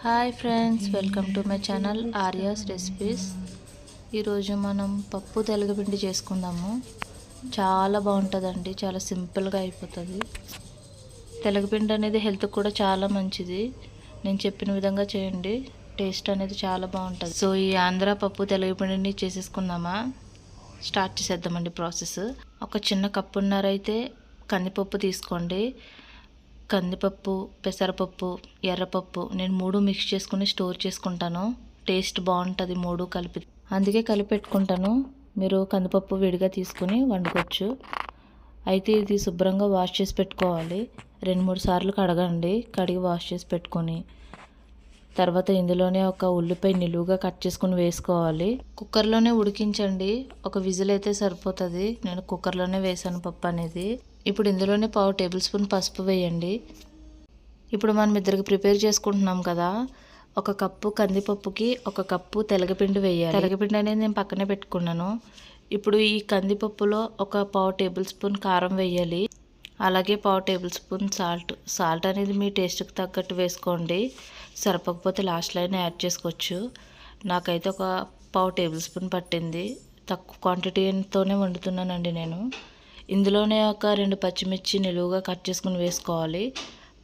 Hi friends, welcome to my channel Arya's recipes. ఈరోజు మనం పప్పు తెలగపిండి చేసుకుందాము. చాలా బాగుంటుందండి, చాలా సింపుల్గా అయిపోతుంది. తెలగపిండి అనేది హెల్త్కి కూడా చాలా మంచిది. నేను చెప్పిన విధంగా చేయండి, టేస్ట్ అనేది చాలా బాగుంటుంది. సో ఈ ఆంధ్ర పప్పు తెలగపిండిని చేసేసుకుందామా? Start చేసేద్దామండి process. ఒక చిన్న కప్పున్నర అయితే కందిపప్పు తీసుకోండి. కందిపప్పు, పెసరపప్పు, ఎర్రపప్పు నేను 3 మిక్స్ చేసుకుని స్టోర్ చేసుకుంటాను. టేస్ట్ బాగుంటుంది 3 కలిపి, అందుకే కలిపి పెట్టుకుంటాను. మీరు కందిపప్పు విడిగా తీసుకుని వండుకోవచ్చు. అయితే ఇది శుభ్రంగా వాష్ చేసి పెట్టుకోవాలి. 2-3 సార్లు కడగండి. కడిగి వాష్ చేసి పెట్టుకొని తర్వాత ఇందులోనే ఒక ఉల్లిపాయ నిలువుగా కట్ చేసుకుని వేసుకోవాలి. కుక్కర్లోనే ఉడికించండి. ఒక విజిల్ అయితే సరిపోతుంది. నేను కుక్కర్లోనే వేసాను పప్పు అనేది. ఇప్పుడు ఇందులోనే 1/2 టేబుల్ స్పూన్ పసుపు వేయండి. ఇప్పుడు మనం ఇద్దరికి ప్రిపేర్ చేసుకుంటున్నాం కదా, 1 కప్పు కందిపప్పుకి 1 కప్పు తెలగపిండి వేయాలి. తెలగపిండి అనేది నేను పక్కనే పెట్టుకున్నాను. ఇప్పుడు ఈ కందిపప్పులో 1/2 టేబుల్ స్పూన్ కారం వేయాలి. అలాగే 1/2 టేబుల్ స్పూన్ సాల్ట్ అనేది మీ టేస్ట్కి తగ్గట్టు వేసుకోండి. సరిపోకపోతే లాస్ట్లో అయినా యాడ్ చేసుకోవచ్చు. నాకైతే 1/2 టేబుల్ స్పూన్ పట్టింది. తక్కువ క్వాంటిటీతోనే వండుతున్నానండి నేను. ఇందులోనే 2 పచ్చిమిర్చి నిలువుగా కట్ చేసుకుని వేసుకోవాలి.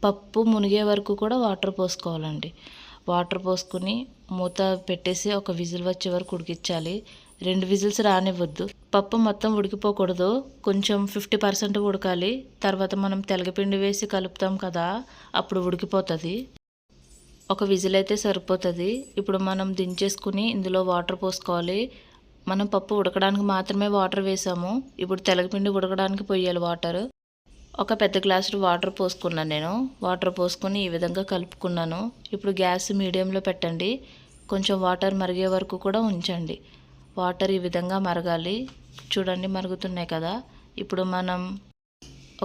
పప్పు మునిగే వరకు కూడా వాటర్ పోసుకోవాలండి. వాటర్ పోసుకుని మూత పెట్టేసి ఒక విజిల్ వచ్చే వరకు ఉడికించాలి. 2 విజిల్స్ రానివ్వద్దు. పప్పు మొత్తం ఉడికిపోకూడదు, కొంచెం 50% ఉడకాలి. తర్వాత మనం తెలగపిండి వేసి కలుపుతాం కదా, అప్పుడు ఉడికిపోతుంది. 1 విజిల్ అయితే సరిపోతుంది. ఇప్పుడు మనం దించేసుకుని ఇందులో వాటర్ పోసుకోవాలి. మనం పప్పు ఉడకడానికి మాత్రమే వాటర్ వేసాము. ఇప్పుడు తెలగపిండి ఉడకడానికి పోయాలి వాటర్. 1 పెద్ద గ్లాసు వాటర్ పోసుకున్నాను నేను. వాటర్ పోసుకొని ఈ విధంగా కలుపుకున్నాను. ఇప్పుడు గ్యాస్ మీడియంలో పెట్టండి. కొంచెం వాటర్ మరిగే వరకు కూడా ఉంచండి. వాటర్ ఈ విధంగా మరగాలి. చూడండి, మరుగుతున్నాయి కదా. ఇప్పుడు మనం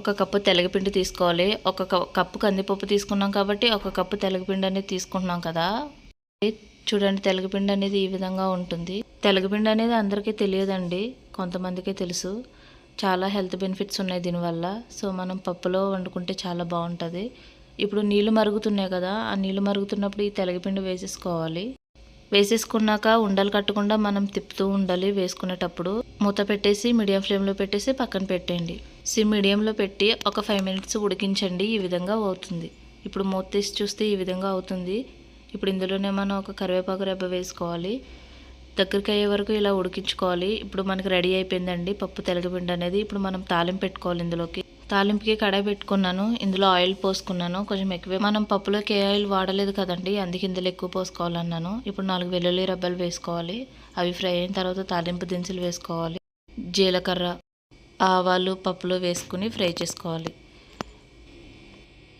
1 కప్పు తెలగపిండి తీసుకోవాలి. 1 కప్పు కందిపప్పు తీసుకున్నాం కాబట్టి 1 కప్పు తెలగపిండి అనేది తీసుకుంటున్నాం కదా. చూడండి, తెలగపిండి అనేది ఈ విధంగా ఉంటుంది. తెలగపిండి అనేది అందరికీ తెలియదండి, కొంతమందికే తెలుసు. చాలా హెల్త్ బెనిఫిట్స్ ఉన్నాయి దీనివల్ల. సో మనం పప్పులో వండుకుంటే చాలా బాగుంటుంది. ఇప్పుడు నీళ్ళు మరుగుతున్నాయి కదా, ఆ నీళ్ళు మరుగుతున్నప్పుడు ఈ తెలగపిండి వేసేసుకోవాలి. వేసేసుకున్నాక ఉండలు కట్టకుండా మనం తిప్పుతూ ఉండాలి. వేసుకునేటప్పుడు మూత పెట్టేసి మీడియం ఫ్లేమ్లో పెట్టేసి పక్కన పెట్టేయండి. మీడియంలో పెట్టి ఒక 5 మినిట్స్ ఉడికించండి. ఈ విధంగా అవుతుంది. ఇప్పుడు మూత తీసి చూస్తే ఈ విధంగా అవుతుంది. ఇప్పుడు ఇందులోనే మనం 1 కరివేపాకు రెబ్బ వేసుకోవాలి. దగ్గరికి అయ్యే వరకు ఇలా ఉడికించుకోవాలి. ఇప్పుడు మనకి రెడీ అయిపోయిందండి పప్పు తెలగపిండి అనేది. ఇప్పుడు మనం తాలింపు పెట్టుకోవాలి. ఇందులోకి తాలింపుకి కడాయి పెట్టుకున్నాను. ఇందులో ఆయిల్ పోసుకున్నాను, కొంచెం ఎక్కువే. మనం పప్పులోకి ఏ ఆయిల్ వాడలేదు కదండి, అందుకే ఇందులో ఎక్కువ పోసుకోవాలన్నాను. ఇప్పుడు 4 వెల్లుల్లి రెబ్బలు వేసుకోవాలి. అవి ఫ్రై అయిన తర్వాత తాలింపు దినుసులు వేసుకోవాలి. జీలకర్ర, ఆవాలు పప్పులో వేసుకుని ఫ్రై చేసుకోవాలి.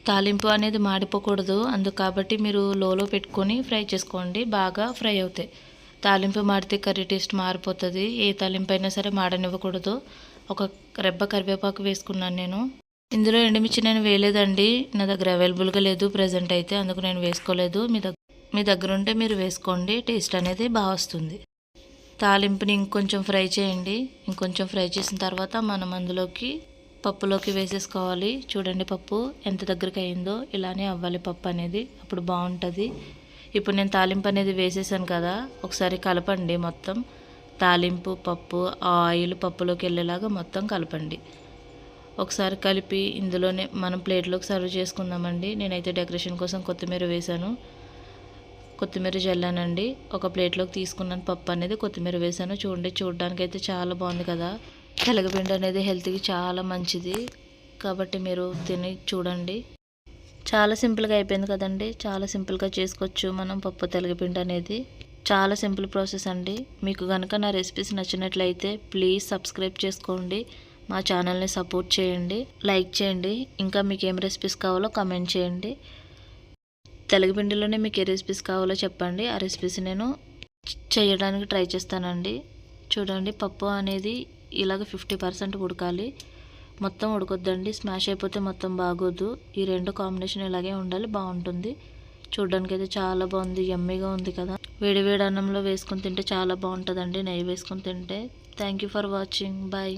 తాలింపు అనేది మాడిపోకూడదు, కాబట్టి మీరు లోలో పెట్టుకొని ఫ్రై చేసుకోండి. బాగా ఫ్రై అవుతాయి. తాలింపు మాడితే కర్రీ టేస్ట్ మారిపోతుంది. ఏ తాలింపు అయినా సరే మాడనివ్వకూడదు. 1 రెబ్బ కరివేపాకు వేసుకున్నాను నేను. ఇందులో ఎండుమిర్చి నేను వేయలేదండి, నా దగ్గర అవైలబుల్గా లేదు ప్రజెంట్ అయితే, అందుకు నేను వేసుకోలేదు. మీ దగ్గర ఉంటే మీరు వేసుకోండి, టేస్ట్ అనేది బాగా వస్తుంది. తాలింపుని ఇంకొంచెం ఫ్రై చేయండి. ఇంకొంచెం ఫ్రై చేసిన తర్వాత మనం అందులోకి పప్పులోకి వేసేసుకోవాలి. చూడండి పప్పు ఎంత దగ్గరికి అయిందో, ఇలానే అవ్వాలి పప్పు అనేది, అప్పుడు బాగుంటుంది. ఇప్పుడు నేను తాలింపు అనేది వేసేసాను కదా, ఒకసారి కలపండి మొత్తం. తాలింపు, పప్పు, ఆయిల్ పప్పులోకి వెళ్ళేలాగా మొత్తం కలపండి. ఒకసారి కలిపి ఇందులోనే మనం ప్లేట్లోకి సర్వ్ చేసుకుందామండి. నేనైతే డెకరేషన్ కోసం కొత్తిమీర వేసాను, కొత్తిమీర జల్లానండి. 1 ప్లేట్లోకి తీసుకున్నాను పప్పు అనేది, కొత్తిమీర వేసాను. చూడడానికి అయితే చాలా బాగుంది కదా. తెలగపిండి అనేది హెల్త్కి చాలా మంచిది, కాబట్టి మీరు తిని చూడండి. చాలా సింపుల్గా అయిపోయింది కదండి. చాలా సింపుల్గా చేసుకోవచ్చు మనం పప్పు తెలగపిండి అనేది. చాలా సింపుల్ ప్రాసెస్ అండి. మీకు కనుక నా రెసిపీస్ నచ్చినట్లయితే ప్లీజ్ సబ్స్క్రైబ్ చేసుకోండి. మా ఛానల్ని సపోర్ట్ చేయండి, లైక్ చేయండి. ఇంకా మీకు ఏం రెసిపీస్ కావాలో కమెంట్ చేయండి. తెలగపిండిలోనే మీకు ఏ రెసిపీస్ కావాలో చెప్పండి, ఆ రెసిపీస్ నేను చేయడానికి ట్రై చేస్తానండి. చూడండి, పప్పు అనేది ఇలాగ 50% ఉడకాలి, మొత్తం ఉడకొద్దండి. స్మాష్ అయిపోతే మొత్తం బాగోదు. ఈ 2 కాంబినేషన్ ఇలాగే ఉండాలి, బాగుంటుంది. చూడడానికి అయితే చాలా బాగుంది, యమ్మీగా ఉంది కదా. వేడి వేడి అన్నంలో వేసుకొని తింటే చాలా బాగుంటుందండి, నెయ్యి వేసుకొని తింటే. Thank you for watching. Bye.